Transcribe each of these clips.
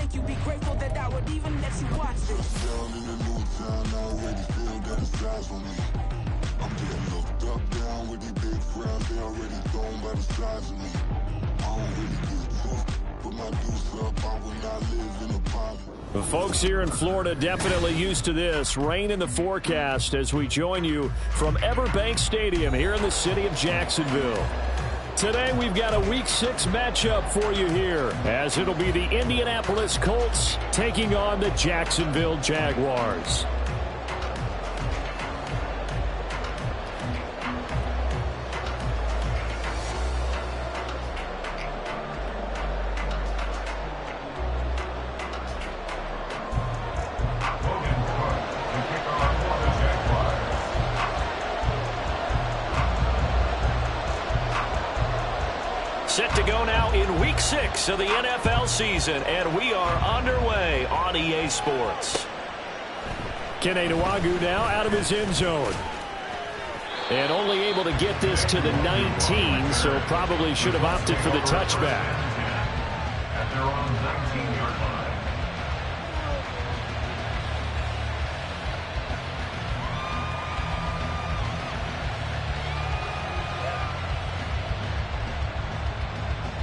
think you'd be grateful that I would even let you watch this. Down in the new town, I already feel got his eyes on me. I'm getting looked up, down with these big crowds, they already thrown by the size of me. I don't really give a fuck, put my deuce up, I will not live in a pocket. The folks here in Florida definitely used to this. Rain in the forecast as we join you from Everbank Stadium here in the city of Jacksonville. Today we've got a Week 6 matchup for you here, as it'll be the Indianapolis Colts taking on the Jacksonville Jaguars. Set to go now in Week 6 of the NFL season, and we are underway on EA Sports. Kene Nwangwu now out of his end zone. And only able to get this to the 19, so probably should have opted for the touchback. At their own 19-yard line.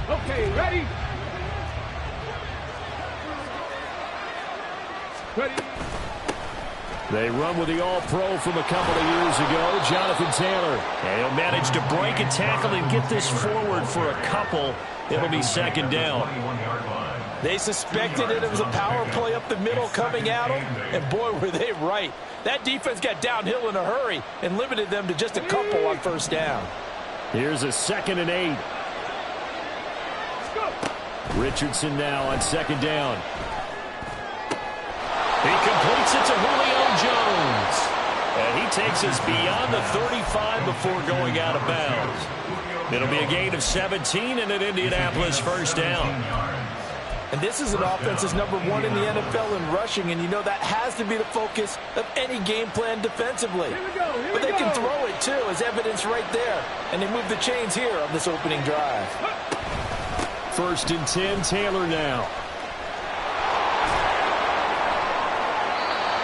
Okay, ready? Ready? They run with the All-Pro from a couple of years ago, Jonathan Taylor. And he'll manage to break a tackle and get this forward for a couple. It'll be second down. They suspected it was a power play up the middle coming at them, and boy, were they right. That defense got downhill in a hurry and limited them to just a couple on first down. Here's a 2nd and 8. Richardson now on second down. He completes it to Julio Jones. And he takes us beyond the 35 before going out of bounds. It'll be a gain of 17 and an Indianapolis first down. And this is an offense that's #1 in the NFL in rushing, and you know that has to be the focus of any game plan defensively. But they can throw it, too, as evidence right there. And they move the chains here on this opening drive. 1st and 10, Taylor now.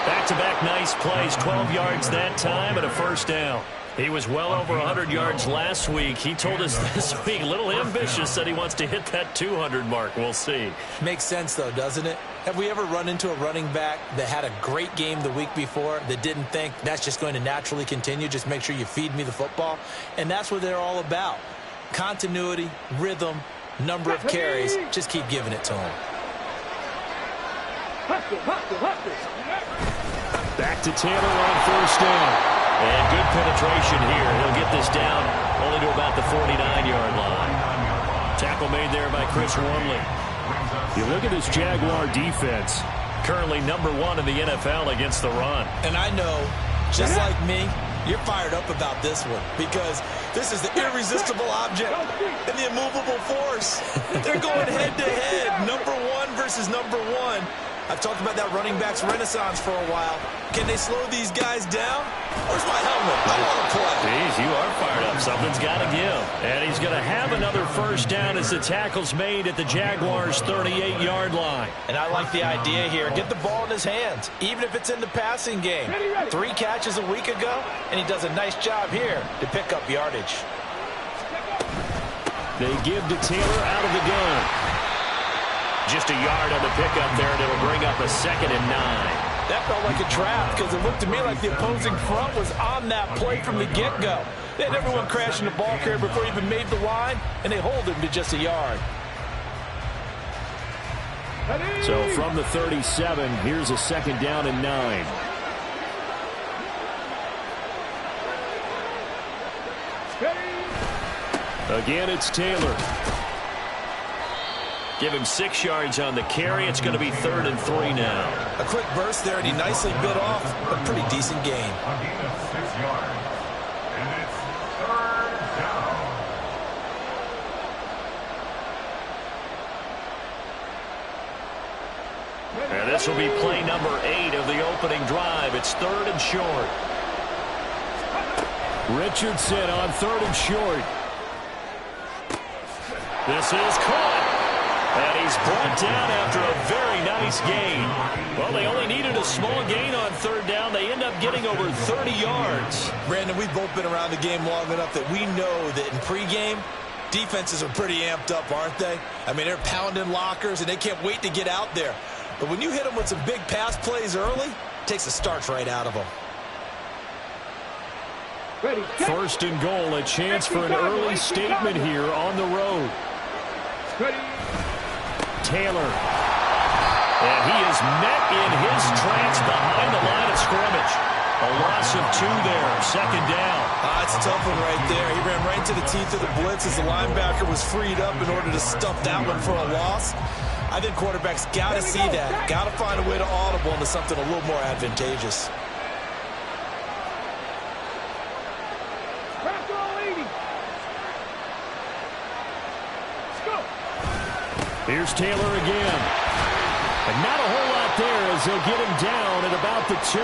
Back-to-back nice plays, 12 yards that time and a first down. He was well over 100 yards last week. He told us this week, a little ambitious, said he wants to hit that 200 mark. We'll see. Makes sense, though, doesn't it? Have we ever run into a running back that had a great game the week before that didn't think that's just going to naturally continue? Just make sure you feed me the football. And that's what they're all about. Continuity, rhythm, number of carries. Just keep giving it to him. Back to Taylor on first down. And good penetration here. He'll get this down only to about the 49-yard line. Tackle made there by Chris Wormley. You look at this Jaguar defense. Currently #1 in the NFL against the run. And I know, just like me, you're fired up about this one because this is the irresistible object and the immovable force. They're going head-to-head, #1 versus #1. I've talked about that running back's renaissance for a while. Can they slow these guys down? Where's my helmet? I want to play. Jeez, you are fired up. Something's got to give. And he's going to have another first down as the tackle's made at the Jaguars' 38-yard line. And I like the idea here. Get the ball in his hands, even if it's in the passing game. 3 catches a week ago, and he does a nice job here to pick up yardage. They give to Taylor out of the gun. Just a yard on the pickup there, and it'll bring up a 2nd and 9. That felt like a trap because it looked to me like the opposing front was on that play from the get-go. They had everyone crashing the ball carrier before he even made the line, and they hold him to just a yard. So from the 37, here's a 2nd down and 9. Again, it's Taylor. Give him 6 yards on the carry. It's going to be 3rd and 3 now. A quick burst there, and he nicely bit off a pretty decent gain. A gain of 6 yards. And it's 3rd down. And this will be play number 8 of the opening drive. It's 3rd and short. Richardson on 3rd and short. This is caught. And he's brought down after a very nice gain. Well, they only needed a small gain on third down. They end up getting over 30 yards. Brandon, we've both been around the game long enough that we know that in pregame, defenses are pretty amped up, aren't they? I mean, they're pounding lockers, and they can't wait to get out there. But when you hit them with some big pass plays early, it takes the starch right out of them. First and goal, a chance for an early statement here on the road. Taylor. And he is met in his tracks behind the line of scrimmage. A loss of 2 there, second down. It's a tough one right there. He ran right into the teeth of the blitz as the linebacker was freed up in order to stuff that one for a loss. I think quarterbacks got to see that. Got to find a way to audible into something a little more advantageous. Here's Taylor again. And not a whole lot there as they'll get him down at about the 2.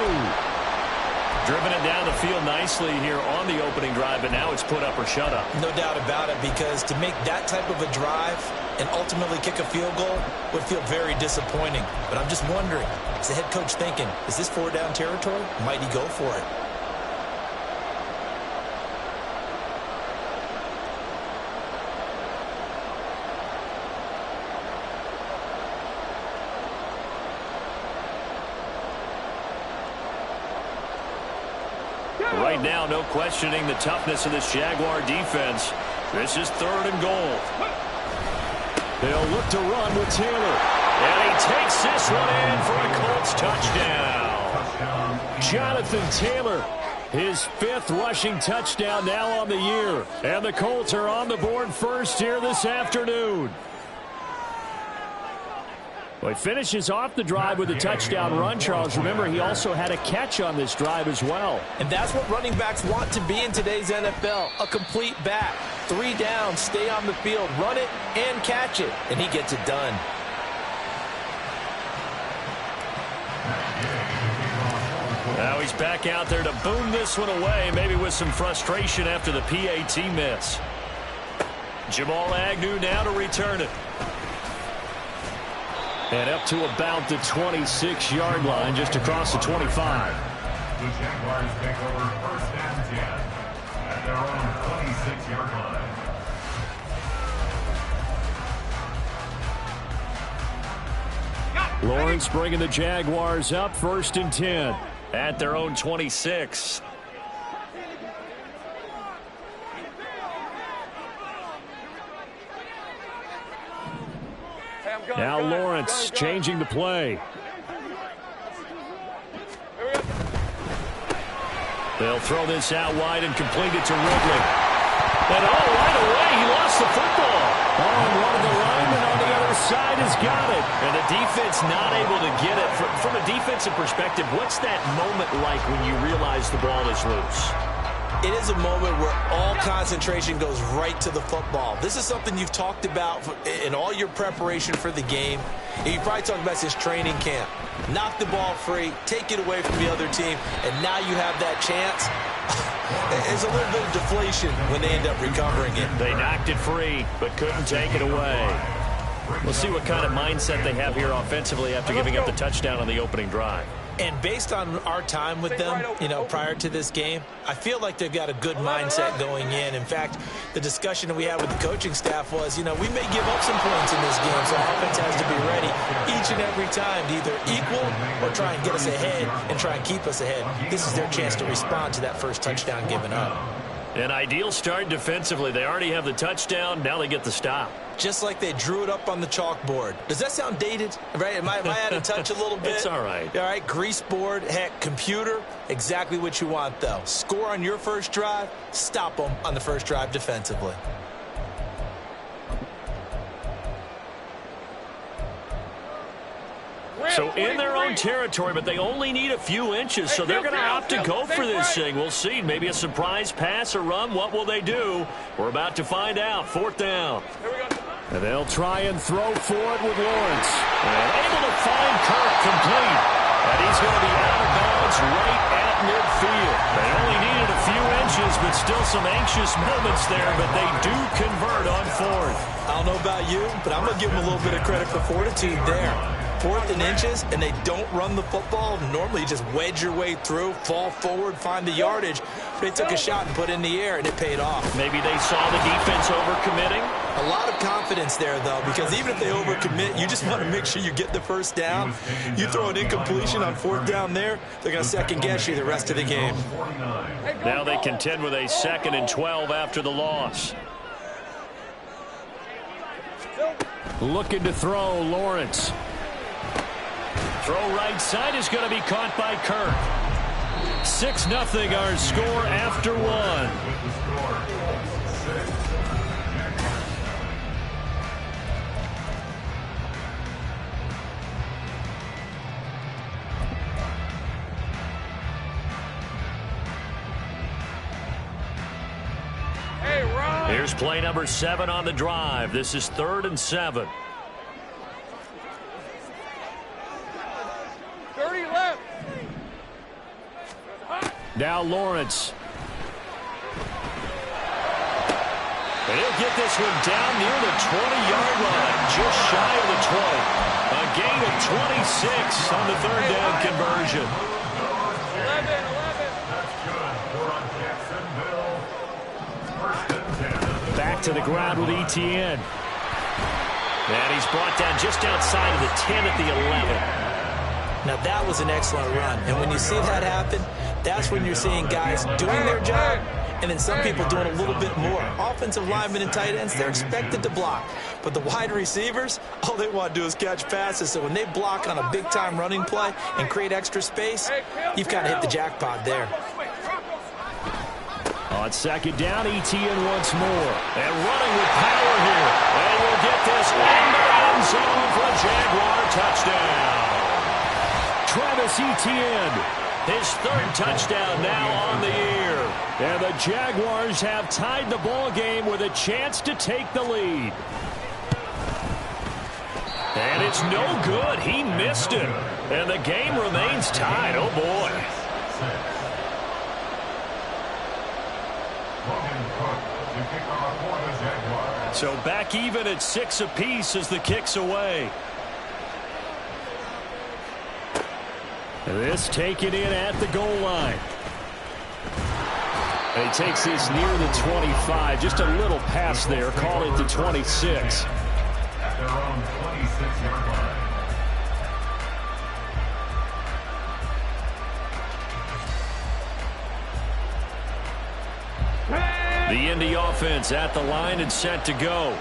Driven it down the field nicely here on the opening drive, but now it's put up or shut up. No doubt about it, because to make that type of a drive and ultimately kick a field goal would feel very disappointing. But I'm just wondering, is the head coach thinking, is this 4-down territory? Might he go for it? Right now, no questioning the toughness of this Jaguar defense. This is third and goal. They'll look to run with Taylor. And he takes this one in for a Colts touchdown. Jonathan Taylor, his 5th rushing touchdown now on the year. And the Colts are on the board first here this afternoon. Well, he finishes off the drive with a touchdown run, Charles. Remember, he also had a catch on this drive as well. And that's what running backs want to be in today's NFL, a complete back. 3 down, stay on the field, run it, and catch it. And he gets it done. Now he's back out there to boom this one away, maybe with some frustration after the PAT miss. Jamal Agnew now to return it. And up to about the 26-yard line, just across the 25. The Jaguars take over first and 10 at their own 26-yard line. Lawrence bringing the Jaguars up first and 10 at their own 26. Now Lawrence changing the play. They'll throw this out wide and complete it to Ridley. And right away, he lost the football. And one of the linemen on the other side has got it. And the defense not able to get it. From a defensive perspective, what's that moment like when you realize the ball is loose? It is a moment where all concentration goes right to the football. This is something you've talked about in all your preparation for the game. And you probably talked about this training camp. Knock the ball free, take it away from the other team, and now you have that chance. There's a little bit of deflation when they end up recovering it. They knocked it free, but couldn't take it away. We'll see what kind of mindset they have here offensively after giving up the touchdown on the opening drive. And based on our time with them, prior to this game, I feel like they've got a good mindset going in. In fact, the discussion that we had with the coaching staff was, we may give up some points in this game, so our offense has to be ready each and every time to either equal or try and get us ahead and try and keep us ahead. This is their chance to respond to that first touchdown given up. An ideal start defensively. They already have the touchdown. Now they get the stop. Just like they drew it up on the chalkboard. Does that sound dated? Right? Am I out of touch a little bit? It's all right. All right, grease board, heck, computer, exactly what you want, though. Score on your first drive, stop them on the first drive defensively. So in their own territory, but they only need a few inches, so they're going to opt to go for this thing. We'll see. Maybe a surprise pass or run. What will they do? We're about to find out. 4th down. And they'll try and throw for it with Lawrence. And able to find Kirk complete. And he's going to be out of bounds right at midfield. They only needed a few inches, but still some anxious moments there, but they do convert on fourth. I don't know about you, but I'm going to give them a little bit of credit for fortitude there. Fourth and inches, and they don't run the football. Normally, you just wedge your way through, fall forward, find the yardage. They took a shot and put it in the air, and it paid off. Maybe they saw the defense overcommitting. A lot of confidence there, though, because even if they overcommit, you just want to make sure you get the first down. You throw an incompletion on fourth down there, they're going to second-guess you the rest of the game. Now they contend with a 2nd and 12 after the loss. Looking to throw, Lawrence. Throw right side is going to be caught by Kirk. 6-0 our score after one. Here's play number 7 on the drive. This is 3rd and 7. 30 left. Now Lawrence. And he'll get this one down near the 20-yard line, just shy of the 20. A gain of 26 on the 3rd down conversion. 11. Back to the ground with Etienne. And he's brought down just outside of the 10 at the 11. Now, that was an excellent run. And when you see that happen, that's when you're seeing guys doing their job and then some people doing a little bit more. Offensive linemen and tight ends, they're expected to block. But the wide receivers, all they want to do is catch passes. So when they block on a big-time running play and create extra space, you've kind of hit the jackpot there. On 2nd down, Etienne once more. And running with power here. And we'll get this into the end zone for a Jaguar touchdown. Travis Etienne, his 3rd touchdown now on the year. And the Jaguars have tied the ball game with a chance to take the lead. And it's no good. He missed it. And the game remains tied. Oh, boy. So back even at 6 apiece as the kick's away. This taken in at the goal line. And he takes this near the 25. Just a little pass there. Call it the 26. At their own 26-yard line. The Indy offense at the line and set to go.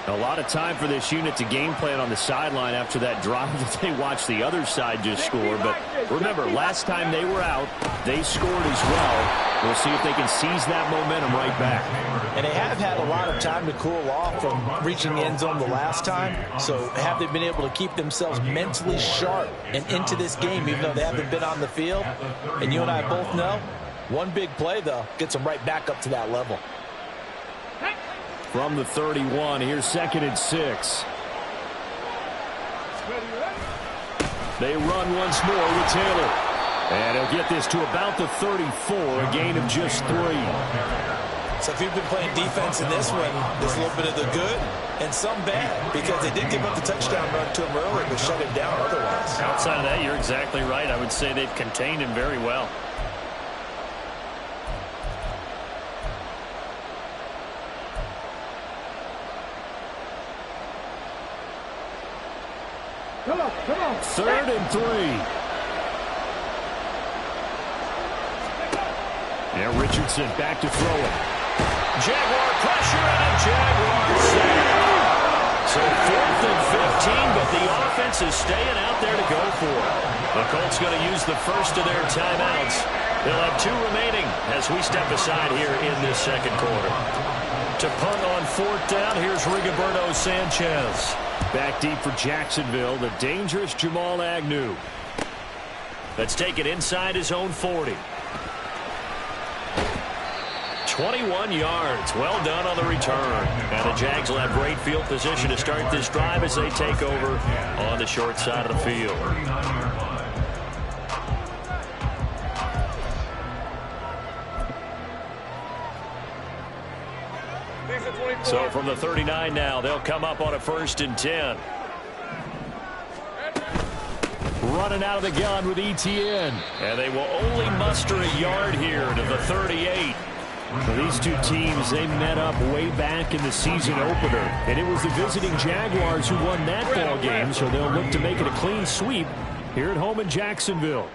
A lot of time for this unit to game plan on the sideline after that drive that they watched the other side just score. But remember, last time they were out, they scored as well. We'll see if they can seize that momentum right back. And they have had a lot of time to cool off from reaching the end zone the last time. So have they been able to keep themselves mentally sharp and into this game, even though they haven't been on the field? And you and I both know, one big play, though, gets them right back up to that level. From the 31, here's 2nd and 6. They run once more with Taylor. And he'll get this to about the 34, a gain of just 3. So if you've been playing defense in this one, there's a little bit of the good and some bad, because they did give up the touchdown run to him earlier, but shut him down otherwise. Outside of that, you're exactly right. I would say they've contained him very well. Come on. 3rd and 3. Now Richardson back to throw it. Jaguar pressure and a Jaguar sack. So 4th and 15, but the offense is staying out there to go for it. The Colts going to use the first of their timeouts. They'll have 2 remaining as we step aside here in this 2nd quarter. To punt on 4th down, here's Rigoberto Sanchez. Back deep for Jacksonville, the dangerous Jamal Agnew. Let's take it inside his own 40. 21 yards. Well done on the return. And the Jags will have great field position to start this drive as they take over on the short side of the field. So from the 39 now, they'll come up on a 1st and 10. Running out of the gun with ETN. And they will only muster a yard here to the 38. So these two teams, they met up way back in the season opener. And it was the visiting Jaguars who won that ball game, so they'll look to make it a clean sweep here at home in Jacksonville.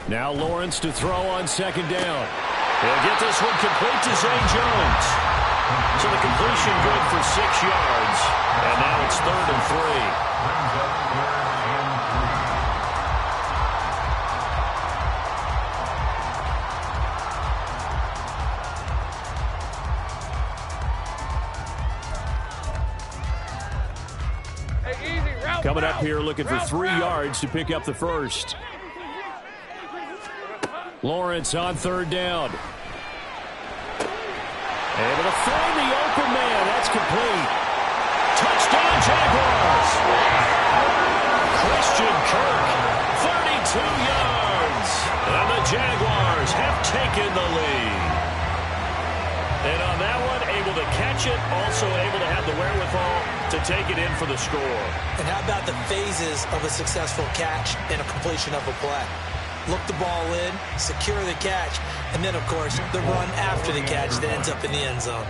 Now Lawrence to throw on 2nd down. He'll get this one complete to Zay Jones. So the completion good for 6 yards. And now it's 3rd and 3. Coming up here looking for 3 yards to pick up the 1st. Lawrence on 3rd down. Able to find the open man. That's complete. Touchdown Jaguars. Christian Kirk, 32 yards. And the Jaguars have taken the lead. And on that one, able to catch it, also able to have the wherewithal to take it in for the score. And how about the phases of a successful catch and a completion of a play? Look the ball in, secure the catch, and then, of course, the run after the catch that ends up in the end zone.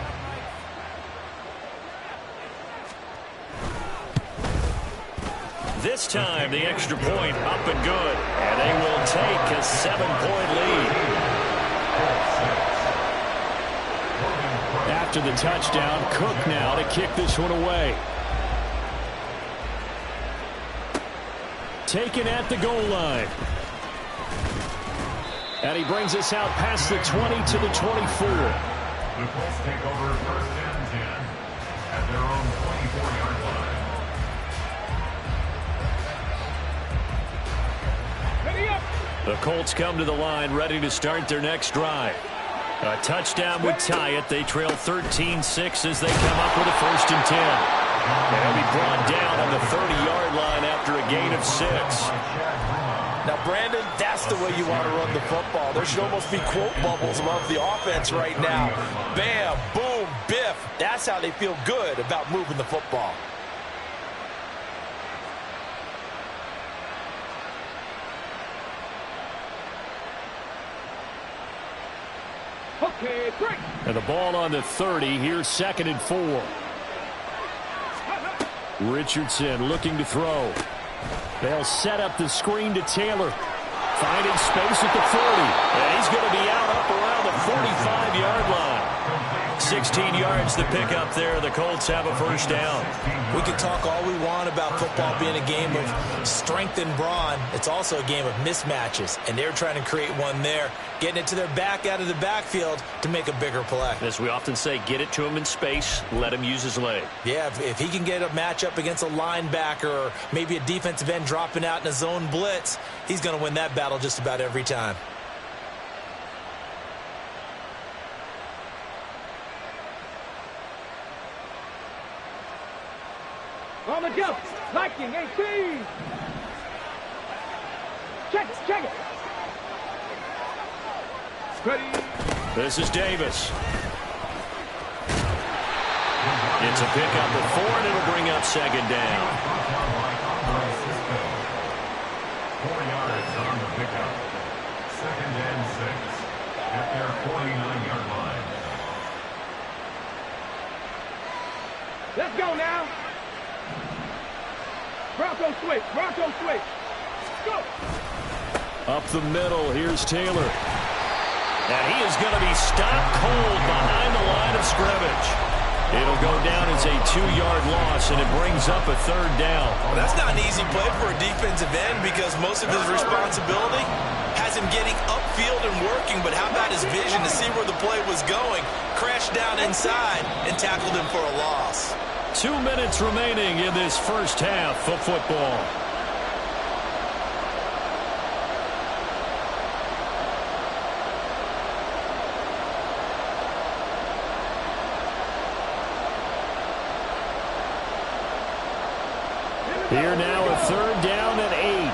This time, the extra point up and good. And they will take a 7-point lead. After the touchdown, Cook now to kick this one away. Taken at the goal line. And he brings us out past the 20 to the 24. The Colts take over 1st and 10 at their own 24-yard line. Ready up. The Colts come to the line, ready to start their next drive. A touchdown would tie it. They trail 13-6 as they come up with a 1st and 10. And he'll be brought down on the 30-yard line after a gain of 6. Now, Brandon, that's the way you want to run the football. There should almost be quote bubbles above the offense right now. Bam, boom, biff. That's how they feel good about moving the football. Okay, break. And the ball on the 30. Here's 2nd and 4. Richardson looking to throw. They'll set up the screen to Taylor. Finding space at the 40. And he's going to be out up around the 45-yard line. 16 yards to pick up there. The Colts have a 1st down. We can talk all we want about football being a game of strength and brawn. It's also a game of mismatches, and they're trying to create one there, getting it to their back out of the backfield to make a bigger play. As we often say, get it to him in space, let him use his leg. Yeah, if he can get a matchup against a linebacker or maybe a defensive end dropping out in a zone blitz, he's going to win that battle just about every time. On the jump. Liking 18. Check it, check it. Ready. This is Davis. It's a pickup of 4, and it'll bring up 2nd down. 4 yards on the pickup. 2nd and 6 at their 49-yard line. Let's go now. Bronco switch. Bronco switch. Go. Up the middle, here's Taylor. And he is going to be stopped cold behind the line of scrimmage. It'll go down as a 2-yard loss, and it brings up a 3rd down. Well, that's not an easy play for a defensive end because most of his responsibility has him getting upfield and working, but how about his vision to see where the play was going, crashed down inside, and tackled him for a loss. 2 minutes remaining in this first half of football. Here now a 3rd down and 8.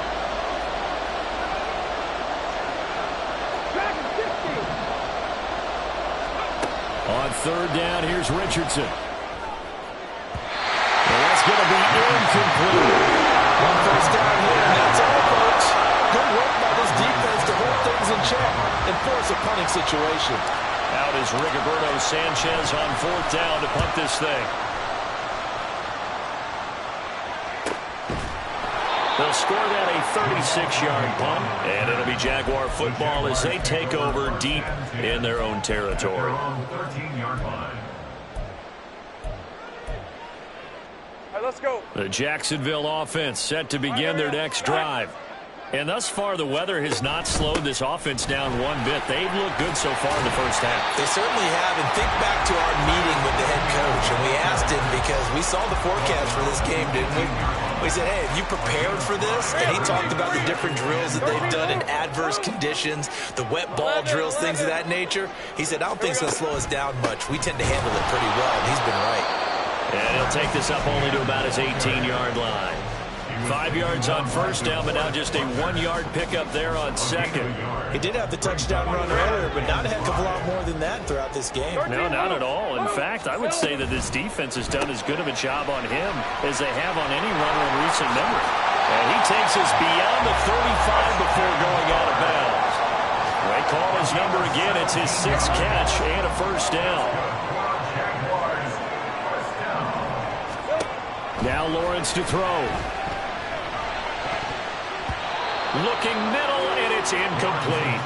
On third down. Here's Richardson. And that's going to be incomplete. One first down here, and that's all, folks. Good work by this defense to hold things in check and force a punting situation. Out is Rigoberto Sanchez on fourth down to punt this thing. They'll score that a 36-yard punt, and it'll be Jaguar football as they take over deep in their own territory. 13-yard line. All right, let's go. The Jacksonville offense set to begin their next drive. And thus far, the weather has not slowed this offense down one bit. They've looked good so far in the first half. They certainly have, and think back to our meeting with the head coach, and we asked him because we saw the forecast for this game, didn't we? We said, hey, have you prepared for this? And he talked about the different drills that they've done in adverse conditions, the wet ball drills, things of that nature. He said, I don't think it's going to slow us down much. We tend to handle it pretty well, and he's been right. And he'll take this up only to about his 18-yard line. 5 yards on first down, but now just a 1-yard pickup there on second. He did have the touchdown run earlier, but not a heck of a lot more than that throughout this game. No, not at all. In fact, I would say that this defense has done as good of a job on him as they have on any runner in recent memory. And he takes us beyond the 35 before going out of bounds. They call his number again. It's his 6th catch and a first down. Now Lawrence to throw. Looking middle, and it's incomplete.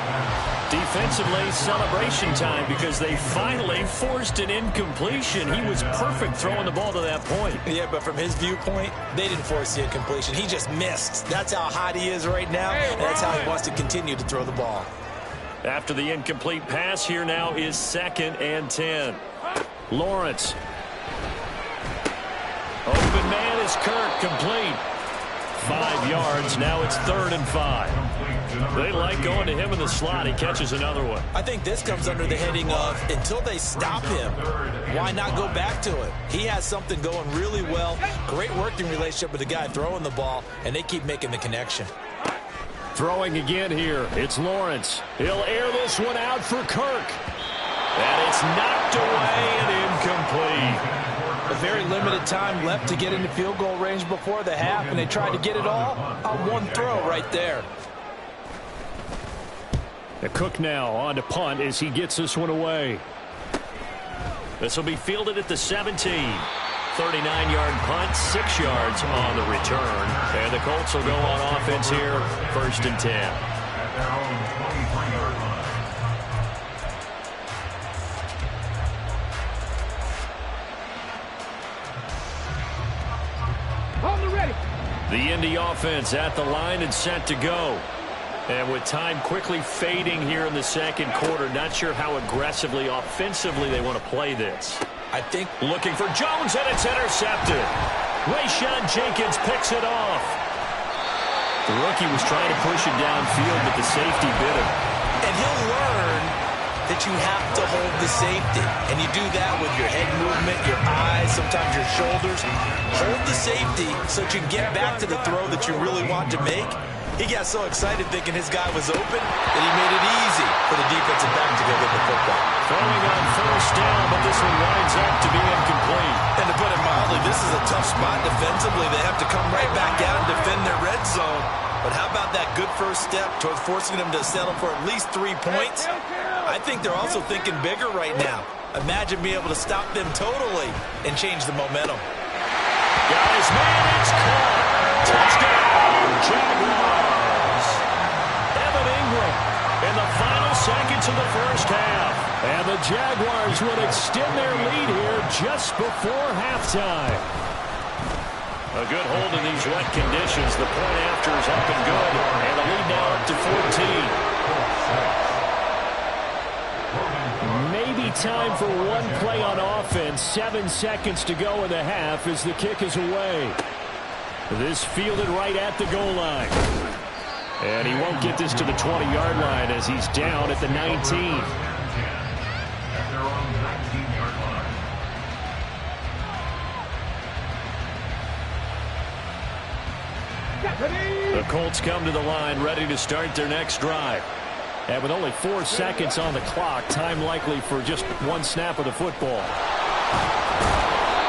Defensively, celebration time because they finally forced an incompletion. He was perfect throwing the ball to that point. Yeah, but from his viewpoint, they didn't force the incompletion. He just missed. That's how hot he is right now, and that's how he wants to continue to throw the ball. After the incomplete pass, here now is 2nd and 10. Lawrence. Open man is Kirk, complete. 5 yards, now it's 3rd and 5. They like going to him in the slot. He catches another one. I think this comes under the heading of, until they stop him, why not go back to it? He has something going really well, great working relationship with the guy throwing the ball, and they keep making the connection. Throwing again here, it's Lawrence. He'll air this one out for Kirk. And it's knocked away and incomplete. A very limited time left to get into field goal range before the half, and they tried to get it all on one throw right there. The Cook now on to punt as he gets this one away. This will be fielded at the 17. 39-yard punt, 6 yards on the return. And the Colts will go on offense here, 1st and 10. At their own 23-yard line. The Indy offense at the line and set to go. And with time quickly fading here in the second quarter, not sure how aggressively, offensively they want to play this. I think looking for Jones, and it's intercepted. Rayshawn Jenkins picks it off. The rookie was trying to push it downfield, but the safety bit him. And he'll learn that you have to hold the safety. And you do that with your head movement, your eyes, sometimes your shoulders. Hold the safety so that you can get back to the throw that you really want to make. He got so excited thinking his guy was open that he made it easy for the defensive back to go get the football. Throwing on first down, but this one winds up to be incomplete. And to put it mildly, this is a tough spot defensively. They have to come right back out and defend their red zone. But how about that good first step towards forcing them to settle for at least 3 points? I think they're also thinking bigger right now. Imagine being able to stop them totally and change the momentum. Guys, man, it's caught. Touchdown, Jaguars. Evan Ingram in the final seconds of the first half. And the Jaguars would extend their lead here just before halftime. A good hold in these wet conditions. The point after is up and good. And the lead now up to 14. Maybe time for one play on offense. 7 seconds to go in the half as the kick is away. This fielded right at the goal line. And he won't get this to the 20-yard line as he's down at the 19. At their own 19-yard line. The Colts come to the line ready to start their next drive. And with only 4 seconds on the clock, time likely for just one snap of the football.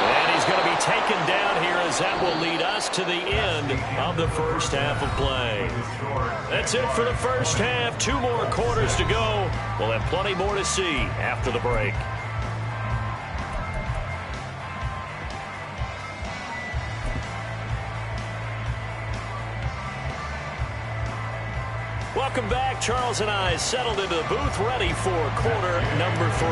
And he's going to be taken down here as that will lead us to the end of the first half of play. That's it for the first half. 2 more quarters to go. We'll have plenty more to see after the break. Welcome back. Charles and I settled into the booth, ready for quarter number 3.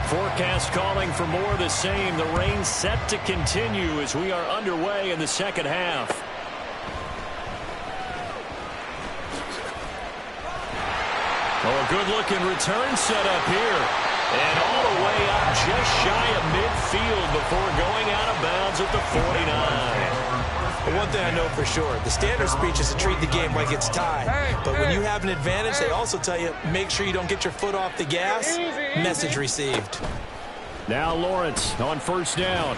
Forecast calling for more of the same. The rain set to continue as we are underway in the second half. Oh, a good-looking return set up here. And all the way up just shy of midfield before going out of bounds at the 49. But one thing I know for sure, the standard speech is to treat the game like it's tied. But when you have an advantage, they also tell you, make sure you don't get your foot off the gas. Message received. Now Lawrence on first down.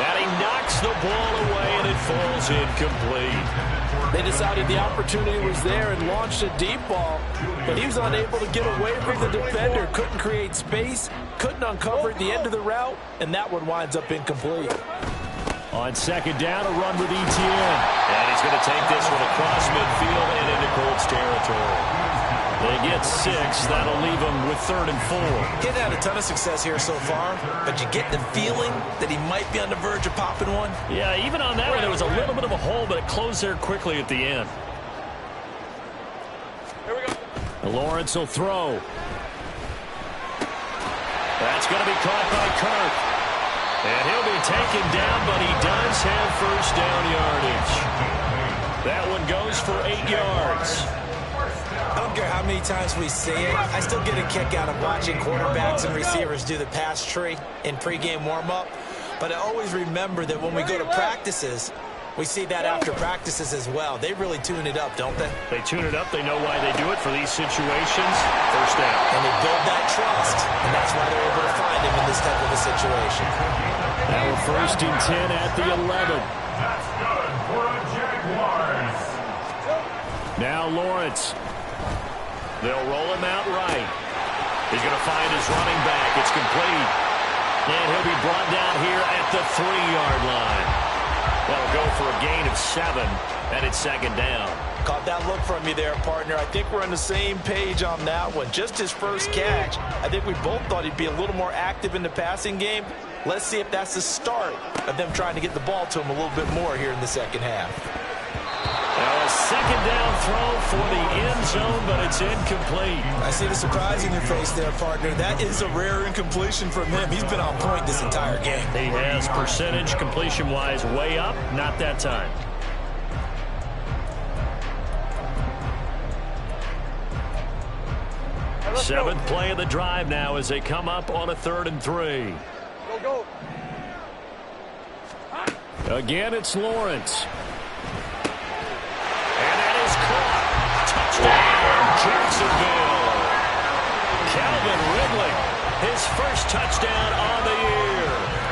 And he knocks the ball away, and it falls incomplete. They decided the opportunity was there and launched a deep ball, but he was unable to get away from the defender, couldn't create space, couldn't uncover at the end of the route, and that one winds up incomplete. On second down, a run with Etienne. And he's going to take this one across midfield and into Colts territory. They get 6. That'll leave them with 3rd and 4. He's had a ton of success here so far, but you get the feeling that he might be on the verge of popping one. Yeah, even on that one, there was a little bit of a hole, but it closed there quickly at the end. Here we go. Lawrence will throw. That's going to be caught by Kirk. And he'll be taken down, but he does have first down yardage. That one goes for 8 yards. I don't care how many times we see it. I still get a kick out of watching quarterbacks and receivers do the pass tree in pregame warm-up. But I always remember that when we go to practices, we see that after practices as well. They really tune it up, don't they? They tune it up. They know why they do it for these situations. First down. And they build that trust, and that's why they're able to find him in this type of a situation. Now we're 1st and 10 at the 11. That's good for the Jaguars. Now Lawrence. They'll roll him out right. He's going to find his running back. It's complete. And he'll be brought down here at the 3-yard line. That'll go for a gain of 7, and it's second down. Caught that look from you there, partner. I think we're on the same page on that one. Just his first catch. I think we both thought he'd be a little more active in the passing game. Let's see if that's the start of them trying to get the ball to him a little bit more here in the second half. Now a second down throw for the end zone, but it's incomplete. I see the surprise in your face there, partner. That is a rare incompletion from him. He's been on point this entire game. He has percentage completion-wise way up, not that time. Seventh play of the drive now as they come up on a 3rd and 3. Go. Again, it's Lawrence. And that is caught. Touchdown, Jacksonville. Calvin Ridley, his first touchdown on the year.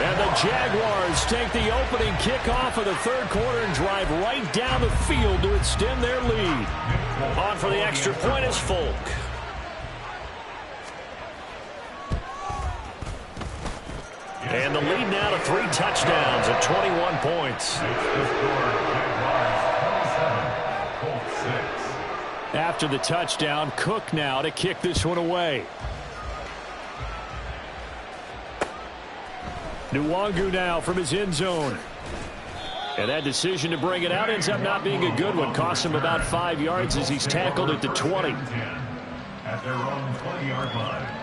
And the Jaguars take the opening kickoff of the 3rd quarter and drive right down the field to extend their lead. On for the extra point is Folk. And the lead now to 3 touchdowns at 21 points. After the touchdown, Cook now to kick this one away. Nwangu now from his end zone. And that decision to bring it out ends up not being a good one. Costs him about 5 yards as he's tackled at the 20. At their own 20-yard line.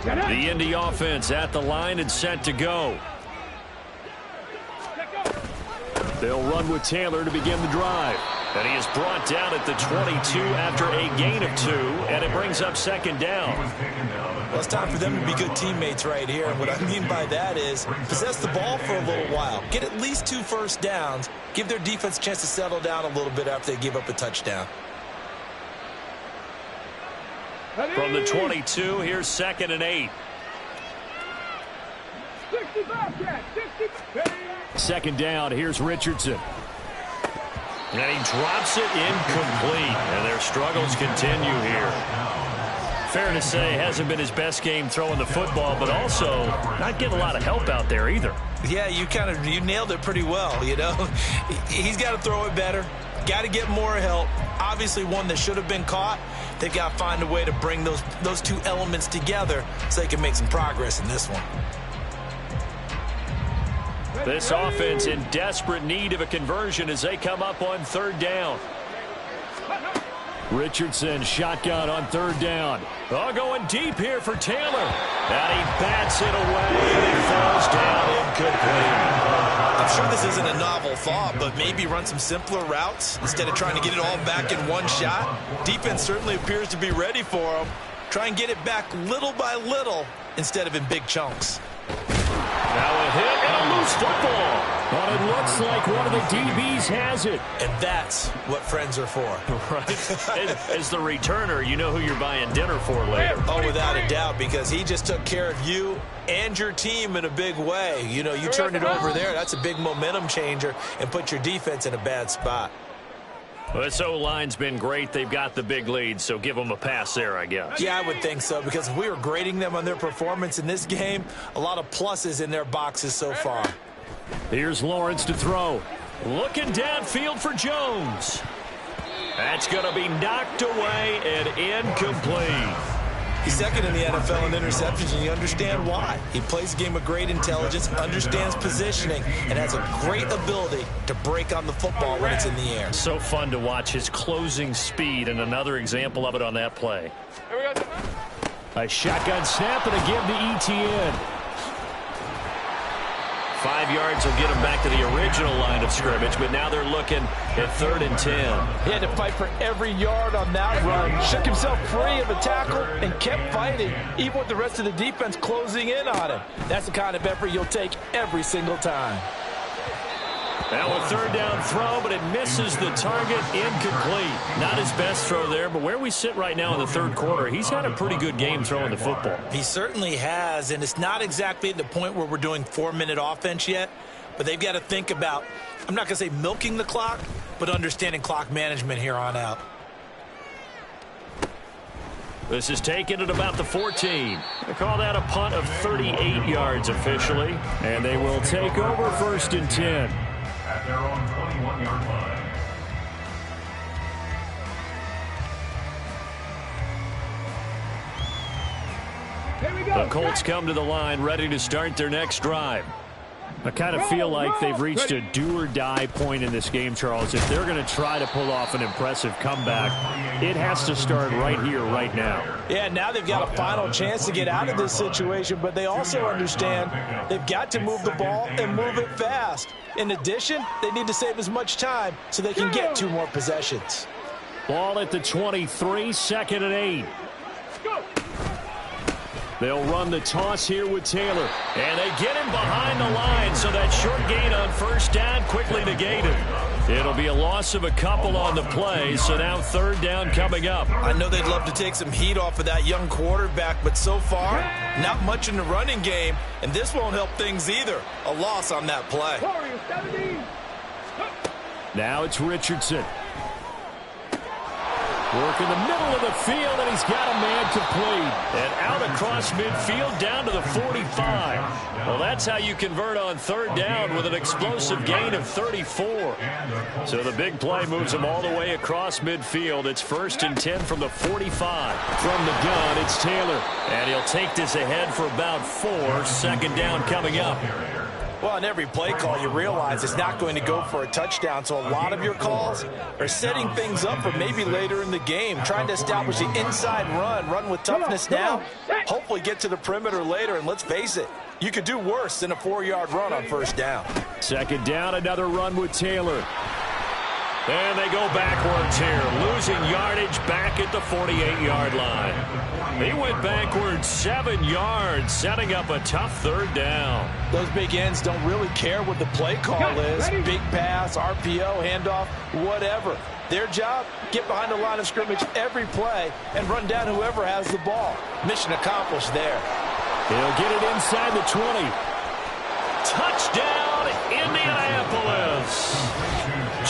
The Indy offense at the line and set to go. They'll run with Taylor to begin the drive. And he is brought down at the 22 after a gain of 2, and it brings up second down. Well, it's time for them to be good teammates right here. And what I mean by that is possess the ball for a little while. Get at least 2 first downs. Give their defense a chance to settle down a little bit after they give up a touchdown. From the 22, here's 2nd and 8. 60 back, 60 back. Second down, here's Richardson. And he drops it incomplete. And their struggles continue here. Fair to say, hasn't been his best game throwing the football, but also not getting a lot of help out there either. Yeah, you nailed it pretty well, you know. He's got to throw it better. Got to get more help. Obviously one that should have been caught. They've got to find a way to bring those two elements together so they can make some progress in this one. This offense in desperate need of a conversion as they come up on third down. Richardson shotgun on third down. Oh, going deep here for Taylor. And he bats it away and falls down incomplete. I'm sure this isn't a novel thought, but maybe run some simpler routes instead of trying to get it all back in one shot. Defense certainly appears to be ready for him. Try and get it back little by little instead of in big chunks. Now a hit and a loose football. But it looks like one of the DBs has it. And that's what friends are for. Right. As the returner, you know who you're buying dinner for later. Oh, without a doubt, because he just took care of you and your team in a big way. You know, you turned it over there. That's a big momentum changer and put your defense in a bad spot. Well, this O-line's been great. They've got the big lead, so give them a pass there, I guess. Yeah, I would think so, because if we were grading them on their performance in this game, a lot of pluses in their boxes so far. Here's Lawrence to throw. Looking downfield for Jones. That's going to be knocked away and incomplete. He's second in the NFL in interceptions, and you understand why. He plays a game with great intelligence, understands positioning, and has a great ability to break on the football when it's in the air. So fun to watch his closing speed, and another example of it on that play. A shotgun snap and a give to Etienne. 5 yards will get him back to the original line of scrimmage, but now they're looking at 3rd and 10. He had to fight for every yard on that run. Shook himself free of a tackle and kept fighting, even with the rest of the defense closing in on him. That's the kind of effort you'll take every single time. Now a 3rd down throw, but it misses the target, incomplete. Not his best throw there, but where we sit right now in the 3rd quarter, he's had a pretty good game throwing the football. He certainly has, and it's not exactly at the point where we're doing 4-minute offense yet, but they've got to think about, I'm not going to say milking the clock, but understanding clock management here on out. This is taken at about the 14. They call that a punt of 38 yards officially, and they will take over 1st and 10. At their own 21-yard line. The Colts come to the line ready to start their next drive. I kind of feel like they've reached a do-or-die point in this game, Charles. If they're going to try to pull off an impressive comeback, it has to start right here, right now. Yeah, now they've got a final chance to get out of this situation, but they also understand they've got to move the ball and move it fast. In addition, they need to save as much time so they can get 2 more possessions. Ball at the 23, 2nd and 8. They'll run the toss here with Taylor. And they get him behind the line, so that short gain on 1st down quickly negated. It'll be a loss of a couple on the play, so now 3rd down coming up. I know they'd love to take some heat off of that young quarterback, but so far, not much in the running game, and this won't help things either. A loss on that play. Now it's Richardson. Work in the middle of the field, and he's got a man complete. And out across midfield down to the 45. Well, that's how you convert on 3rd down with an explosive gain of 34. So the big play moves him all the way across midfield. It's 1st and 10 from the 45. From the gun, it's Taylor. And he'll take this ahead for about 4. 2nd down coming up. Well, in every play call, you realize it's not going to go for a touchdown, so a lot of your calls are setting things up for maybe later in the game, trying to establish the inside run with toughness now, hopefully get to the perimeter later, and let's face it, you could do worse than a 4-yard run on 1st down. 2nd down, another run with Taylor. And they go backwards here, losing yardage back at the 48-yard line. He went backwards 7 yards, setting up a tough 3rd down. Those big ends don't really care what the play call is. Big pass, RPO, handoff, whatever. Their job, get behind the line of scrimmage every play and run down whoever has the ball. Mission accomplished there. He'll get it inside the 20. Touchdown, Indianapolis.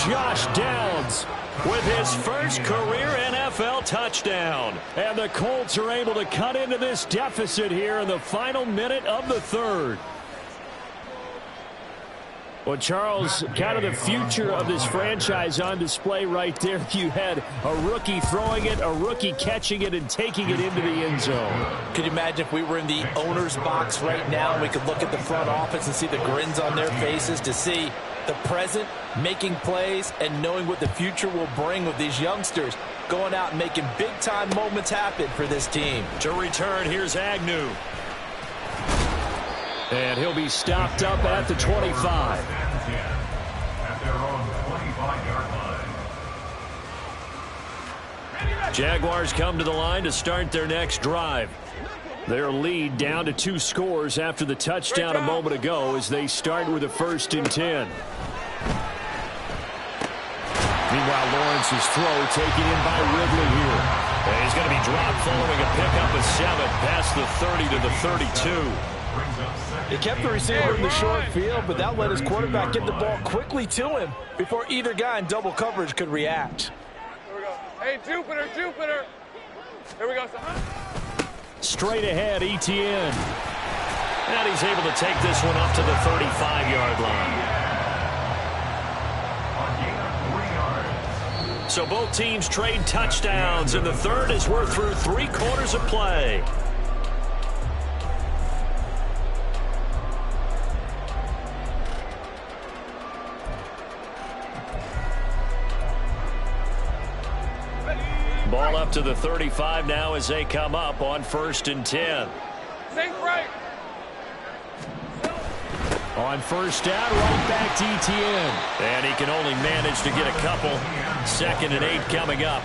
Josh Downs with his first career NFL touchdown. And the Colts are able to cut into this deficit here in the final minute of the third. Well, Charles, kind of the future of this franchise on display right there. You had a rookie throwing it, a rookie catching it, and taking it into the end zone. Could you imagine if we were in the owner's box right now and we could look at the front office and see the grins on their faces, to see the present making plays and knowing what the future will bring with these youngsters going out and making big-time moments happen for this team. To return, here's Agnew. And he'll be stopped up at the 25. At their own 25-yard line. Jaguars come to the line to start their next drive. Their lead down to 2 scores after the touchdown a moment ago as they start with a 1st and 10. Meanwhile, Lawrence's throw taken in by Ridley here. And he's going to be dropped following a pickup of 7 past the 30 to the 32. He kept the receiver in the short field, but that let his quarterback get the ball quickly to him before either guy in double coverage could react. Here we go. Hey, Jupiter, Jupiter. Here we go, son. Straight ahead, Etienne. And he's able to take this one up to the 35-yard line. So both teams trade touchdowns, and the third as we're through 3 quarters of play. Ball up to the 35 now as they come up on 1st and 10. Sink right. On 1st down, right back to Etienne. And he can only manage to get a couple. 2nd and 8 coming up.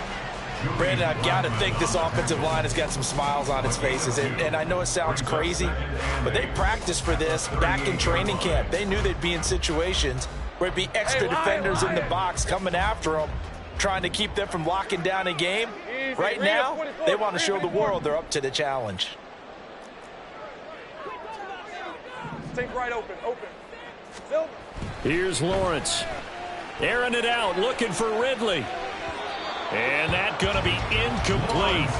Brandon, I've got to think this offensive line has got some smiles on its faces. And I know it sounds crazy, but they practiced for this back in training camp. They knew they'd be in situations where it'd be extra defenders in the box coming after them, trying to keep them from locking down a game. Right now, they want to show the world they're up to the challenge. Sink right open. Here's Lawrence. Airing it out, looking for Ridley. And that's going to be incomplete.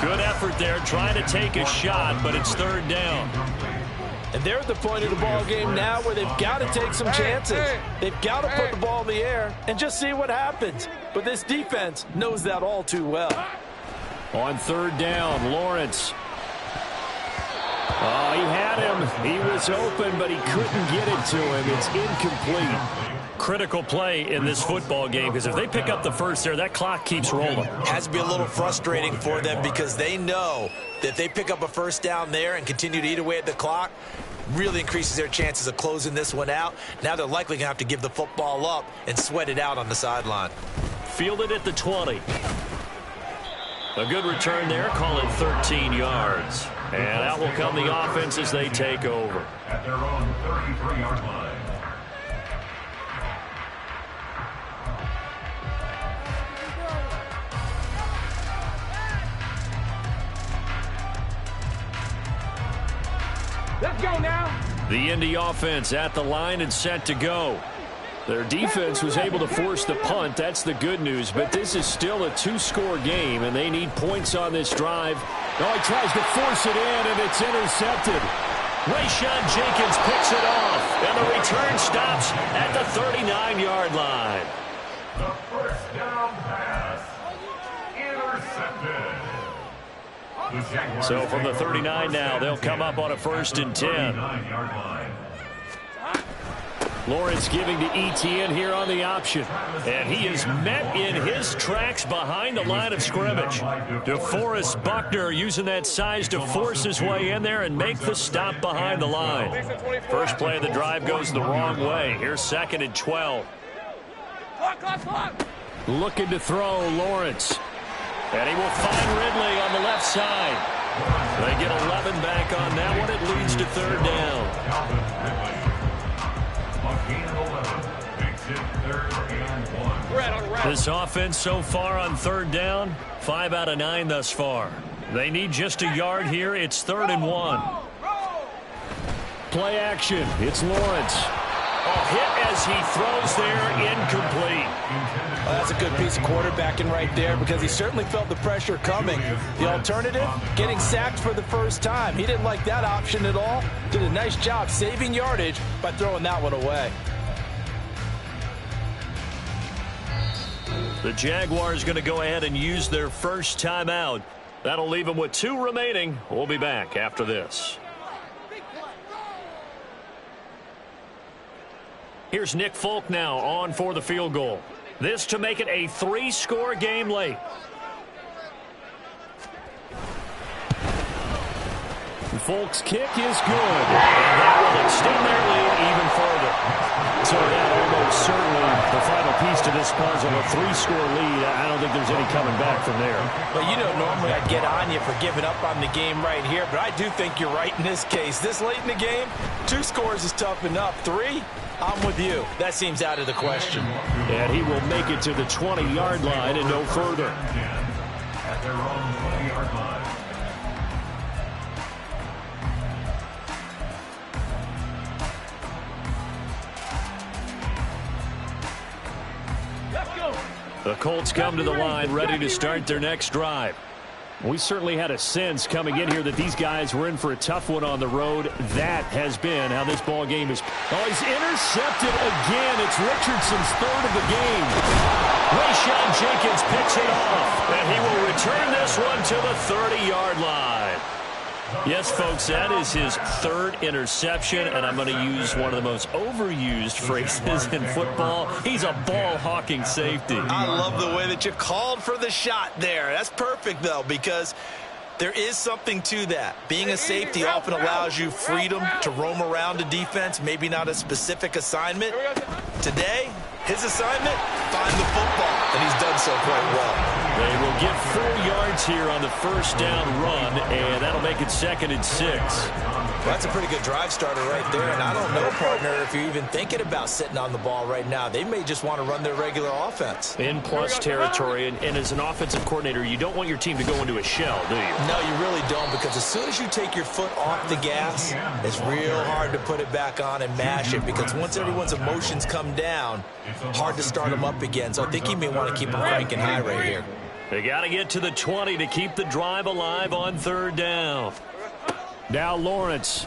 Good effort there, trying to take a shot, but it's 3rd down. And they're at the point of the ball game now where they've got to take some chances. They've got to put the ball in the air and just see what happens. But this defense knows that all too well. On 3rd down, Lawrence. Oh, he had him. He was open, but he couldn't get it to him. It's incomplete. Critical play in this football game, because if they pick up the first there, that clock keeps rolling. Has to be a little frustrating for them because they know that if they pick up a 1st down there and continue to eat away at the clock, really increases their chances of closing this one out. Now they're likely going to have to give the football up and sweat it out on the sideline. Fielded at the 20. A good return there, call it 13 yards. And out will come the offense as they take over. At their own 33-yard line. Let's go now. The Indy offense at the line and set to go. Their defense was able to force the punt. That's the good news. But this is still a 2-score game, and they need points on this drive. Oh, he tries to force it in, and it's intercepted. Rayshawn Jenkins picks it off, and the return stops at the 39-yard line. The 1st down pass. Intercepted. So from the 39 now, they'll come up on a 1st and 10. Lawrence giving to Etienne here on the option. And he is met in his tracks behind the line of scrimmage. DeForest Buckner using that size to force his way in there and make the stop behind the line. First play of the drive goes the wrong way. Here's 2nd and 12. Looking to throw, Lawrence. And he will find Ridley on the left side. They get 11 back on that one. It leads to 3rd down. This offense so far on 3rd down, 5 out of 9 thus far. They need just a yard here. It's 3rd and 1. Play action. It's Lawrence. Hit as he throws there, incomplete. Well, that's a good piece of quarterbacking right there because he certainly felt the pressure coming. The alternative, getting sacked for the first time. He didn't like that option at all. Did a nice job saving yardage by throwing that one away. The Jaguars going to go ahead and use their first timeout. That'll leave them with 2 remaining. We'll be back after this. Here's Nick Folk now on for the field goal. This to make it a 3-score game late. Folk's kick is good. And that will extend their lead even further. So that almost certainly the final piece to this puzzle, a 3-score lead. I don't think there's any coming back from there. Well, you know, normally I'd get on you for giving up on the game right here, but I do think you're right in this case. This late in the game, 2 scores is tough enough. 3, I'm with you. That seems out of the question. And he will make it to the 20-yard line and no further. At their own 20-yard line. The Colts come to the line ready to start their next drive. We certainly had a sense coming in here that these guys were in for a tough one on the road. That has been how this ball game is. Oh, he's intercepted again. It's Richardson's 3rd of the game. Rayshawn Jenkins picks it off, and he will return this one to the 30-yard line. Yes, folks, that is his 3rd interception, and I'm going to use one of the most overused phrases in football. He's a ball-hawking safety. I love the way that you called for the shot there. That's perfect, though, because there is something to that. Being a safety often allows you freedom to roam around a defense, maybe not a specific assignment. Today, his assignment, find the football, and he's done so quite well. They will get 4 yards here on the first down run, and that'll make it 2nd and 6. Well, that's a pretty good drive starter right there, and I don't know, partner, if you're even thinking about sitting on the ball right now. They may just want to run their regular offense. In plus territory, and as an offensive coordinator, you don't want your team to go into a shell, do you? No, you really don't, because as soon as you take your foot off the gas, it's real hard to put it back on and mash it, because once everyone's emotions come down, hard to start them up again. So I think you may want to keep them cranking high right here. They got to get to the 20 to keep the drive alive on 3rd down. Now Lawrence.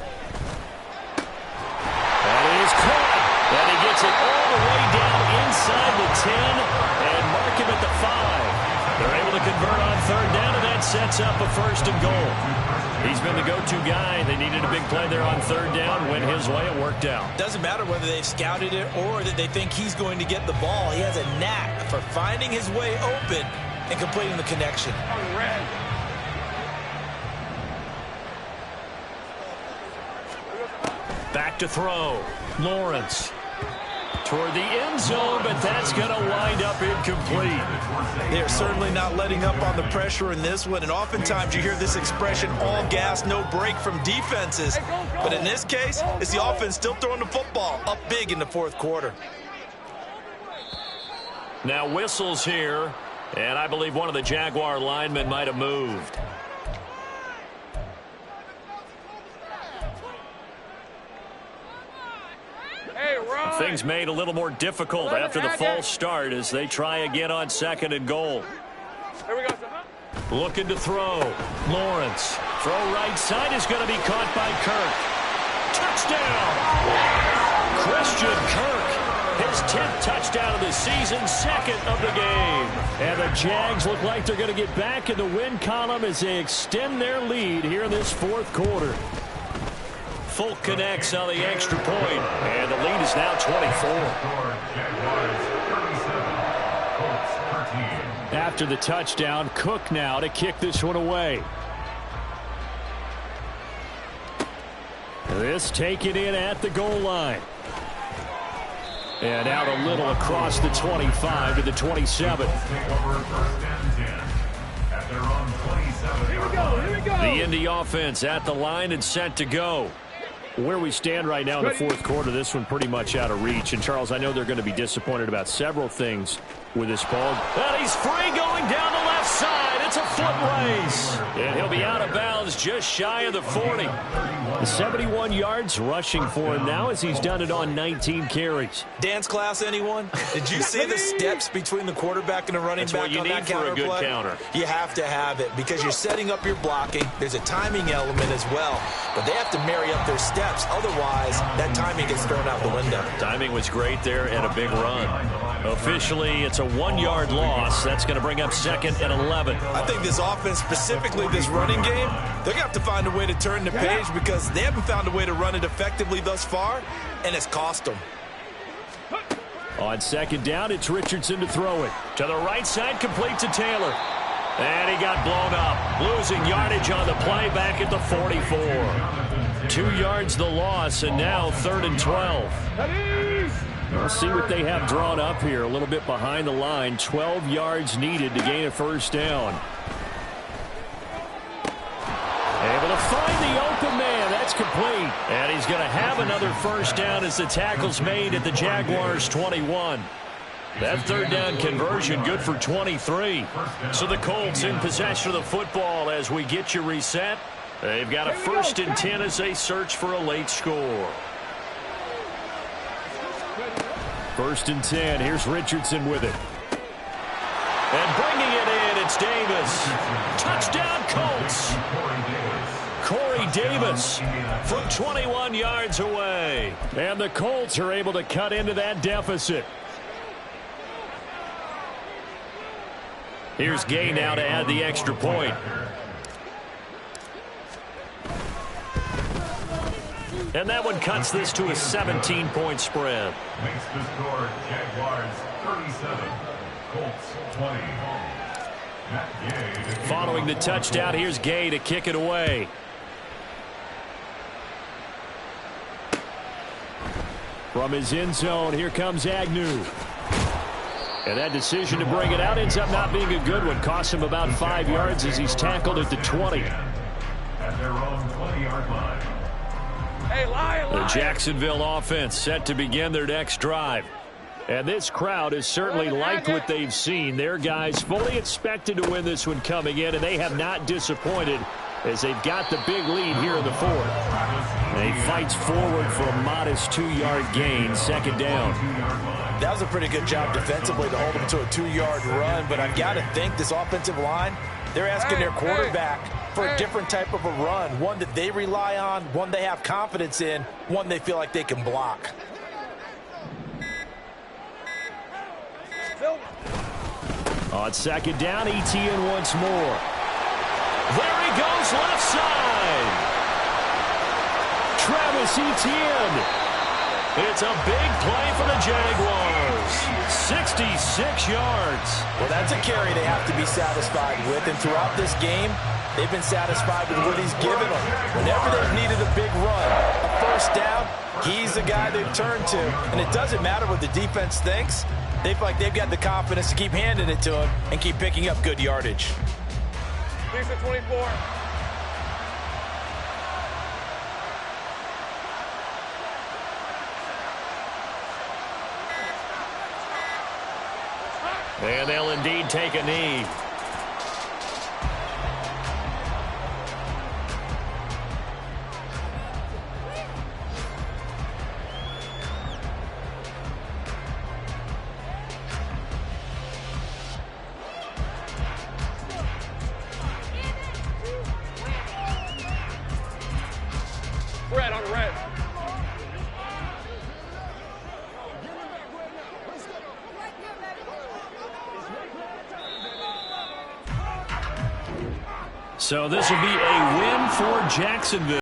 That is caught. And he gets it all the way down inside the 10 and mark him at the 5. They're able to convert on 3rd down, and that sets up a 1st and goal. He's been the go-to guy. They needed a big play there on 3rd down. Went his way. It worked out. Doesn't matter whether they've scouted it or that they think he's going to get the ball. He has a knack for finding his way open and completing the connection. Back to throw. Lawrence toward the end zone, but that's going to wind up incomplete. They're certainly not letting up on the pressure in this one, and oftentimes you hear this expression, all gas, no break from defenses. But in this case, it's the offense still throwing the football up big in the 4th quarter. Now whistles here, and I believe one of the Jaguar linemen might have moved. Things made a little more difficult after the false start as they try again on 2nd and goal. Here we go. Looking to throw. Lawrence. Throw right side is going to be caught by Kirk. Touchdown! Christian Kirk. His 10th touchdown of the season, 2nd of the game. And the Jags look like they're going to get back in the win column as they extend their lead here in this 4th quarter. Folk connects on the extra point, and the lead is now 24. After the touchdown, Cook now to kick this one away. This taken in at the goal line. And out a little across the 25 to the 27. The Indy offense at the line and set to go. Where we stand right now in the 4th quarter, this one pretty much out of reach. And, Charles, I know they're going to be disappointed about several things with this ball. And he's free going down the left side. It's a foot race. And he'll be out of bounds themselves just shy of the 40. 71 yards rushing for him now as he's done it on 19 carries. Dance class, anyone? Did you see the steps between the quarterback and the running back on that counter play? That's what you need for a good counter. You have to have it because you're setting up your blocking. There's a timing element as well, but they have to marry up their steps. Otherwise, that timing gets thrown out the window. Timing was great there and a big run. Officially, it's a 1-yard loss. That's going to bring up 2nd and 11. I think this offense, specifically this running game, they're going to have to find a way to turn the page because they haven't found a way to run it effectively thus far, and it's cost them. On 2nd down, it's Richardson to throw it. To the right side, complete to Taylor. And he got blown up. Losing yardage on the play back at the 44. 2 yards the loss, and now 3rd and 12. We'll see what they have drawn up here. A little bit behind the line. 12 yards needed to gain a 1st down. Able to find the open man. That's complete. And he's going to have another 1st down as the tackle's made at the Jaguars' 21. That 3rd down conversion good for 23. So the Colts in possession of the football as we get you reset. They've got a 1st and 10 as they search for a late score. 1st and 10. Here's Richardson with it. And bringing it in, it's Davis. Touchdown, Colts. Corey Davis from 21 yards away. And the Colts are able to cut into that deficit. Here's Gay now to add the extra point. And that one cuts this to a 17-point spread. Makes the score Jaguars 37, Colts 20. Matt Gay. Following the touchdown, here's Gay to kick it away. From his end zone, here comes Agnew. And that decision to bring it out ends up not being a good one. Costs him about 5 yards as he's tackled at the 20. At their own 20-yard line. Hey, the Jacksonville offense set to begin their next drive. And this crowd has certainly liked what they've seen. Their guys fully expected to win this one coming in, and they have not disappointed as they've got the big lead here in the 4th. And he fights forward for a modest 2-yard gain, 2nd down. That was a pretty good job defensively to hold them to a 2-yard run, but I've got to think this offensive line, they're asking their quarterback for a different type of a run, one that they rely on, one they have confidence in, one they feel like they can block. On 2nd down, Etienne once more. There he goes, left side. Travis Etienne. It's a big play for the Jaguars. 66 yards. Well, that's a carry they have to be satisfied with, and throughout this game, they've been satisfied with what he's given them. Whenever they've needed a big run, a 1st down, he's the guy they've turned to. And it doesn't matter what the defense thinks. They feel like they've got the confidence to keep handing it to him and keep picking up good yardage. Here's the 24. And they'll indeed take a knee. Red on red. So this will be a win for Jacksonville.